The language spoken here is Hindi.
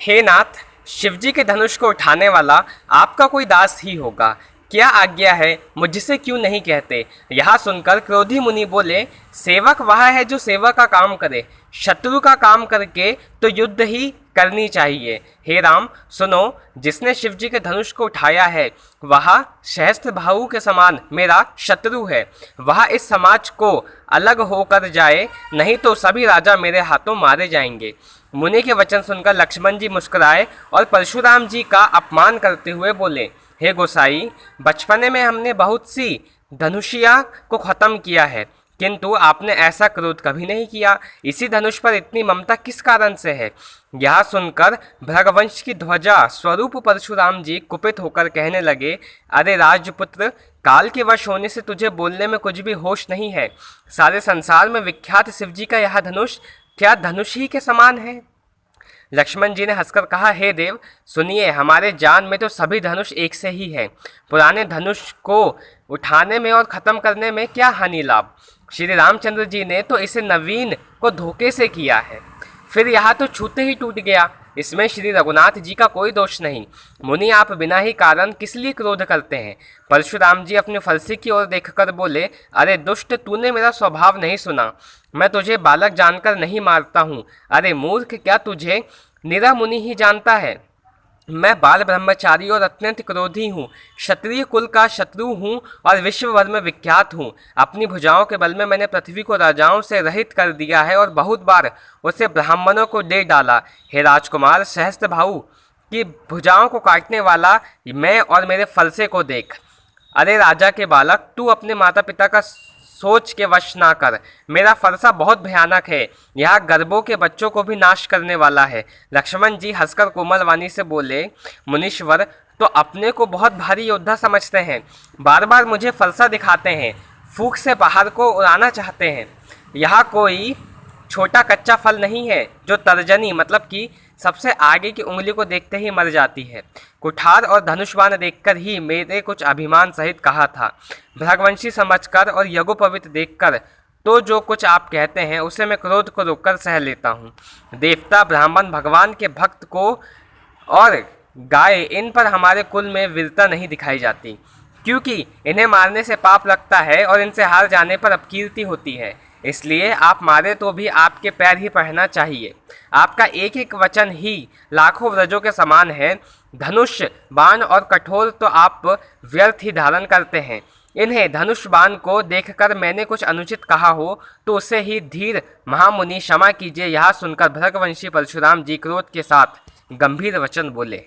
हे नाथ, शिवजी के धनुष को उठाने वाला आपका कोई दास ही होगा। क्या आज्ञा है, मुझसे क्यों नहीं कहते। यह सुनकर क्रोधी मुनि बोले, सेवक वह है जो सेवा का काम करे, शत्रु का काम करके तो युद्ध ही करनी चाहिए। हे राम सुनो, जिसने शिवजी के धनुष को उठाया है वह सहस्त्र भाऊ के समान मेरा शत्रु है। वह इस समाज को अलग होकर जाए, नहीं तो सभी राजा मेरे हाथों मारे जाएंगे। मुनि के वचन सुनकर लक्ष्मण जी मुस्कुराए और परशुराम जी का अपमान करते हुए बोले, हे गोसाई, बचपने में हमने बहुत सी धनुषिया को खत्म किया है, किंतु आपने ऐसा क्रोध कभी नहीं किया। इसी धनुष पर इतनी ममता किस कारण से है। यह सुनकर भृगवंश की ध्वजा स्वरूप परशुराम जी कुपित होकर कहने लगे, अरे राजपुत्र, काल के वश होने से तुझे बोलने में कुछ भी होश नहीं है। सारे संसार में विख्यात शिवजी का यह धनुष क्या धनुष ही के समान है। लक्ष्मण जी ने हंसकर कहा, हे देव सुनिए, हमारे जान में तो सभी धनुष एक से ही है। पुराने धनुष को उठाने में और ख़त्म करने में क्या हानि लाभ। श्री रामचंद्र जी ने तो इसे नवीन को धोखे से किया है, फिर यह तो छूते ही टूट गया। इसमें श्री रघुनाथ जी का कोई दोष नहीं। मुनि, आप बिना ही कारण किस लिए क्रोध करते हैं। परशुराम जी अपने फलसी की ओर देखकर बोले, अरे दुष्ट, तूने मेरा स्वभाव नहीं सुना। मैं तुझे बालक जानकर नहीं मारता हूँ। अरे मूर्ख, क्या तुझे निरा मुनि ही जानता है। मैं बाल ब्रह्मचारी और अत्यंत क्रोधी हूँ, क्षत्रिय कुल का शत्रु हूँ और विश्व भर में विख्यात हूँ। अपनी भुजाओं के बल में मैंने पृथ्वी को राजाओं से रहित कर दिया है और बहुत बार उसे ब्राह्मणों को दे डाला। हे राजकुमार, सहस्त्र भाऊ की भुजाओं को काटने वाला मैं और मेरे फलसे को देख। अरे राजा के बालक, तू अपने माता पिता का सोच के वश ना कर। मेरा फरसा बहुत भयानक है, यह गर्भों के बच्चों को भी नाश करने वाला है। लक्ष्मण जी हंसकर कोमल वाणी से बोले, मुनीश्वर तो अपने को बहुत भारी योद्धा समझते हैं, बार बार मुझे फरसा दिखाते हैं, फूंक से पहाड़ को उड़ाना चाहते हैं। यह कोई छोटा कच्चा फल नहीं है जो तर्जनी मतलब कि सबसे आगे की उंगली को देखते ही मर जाती है। कुठार और धनुष्बाण देखकर ही मेरे कुछ अभिमान सहित कहा था। भृगवंशी समझकर और यज्ञोपवीत देखकर तो जो कुछ आप कहते हैं उसे मैं क्रोध को रोककर सह लेता हूँ। देवता, ब्राह्मण, भगवान के भक्त को और गाय, इन पर हमारे कुल में वीरता नहीं दिखाई जाती, क्योंकि इन्हें मारने से पाप लगता है और इनसे हार जाने पर अपकीर्ति होती है। इसलिए आप मारे तो भी आपके पैर ही पढ़ना चाहिए। आपका एक एक वचन ही लाखों व्रजों के समान है। धनुष, बाण और कठोर तो आप व्यर्थ ही धारण करते हैं। इन्हें धनुष बाण को देखकर मैंने कुछ अनुचित कहा हो तो उसे ही धीर महामुनि क्षमा कीजिए। यह सुनकर भृगवंशी परशुराम जी क्रोध के साथ गंभीर वचन बोले।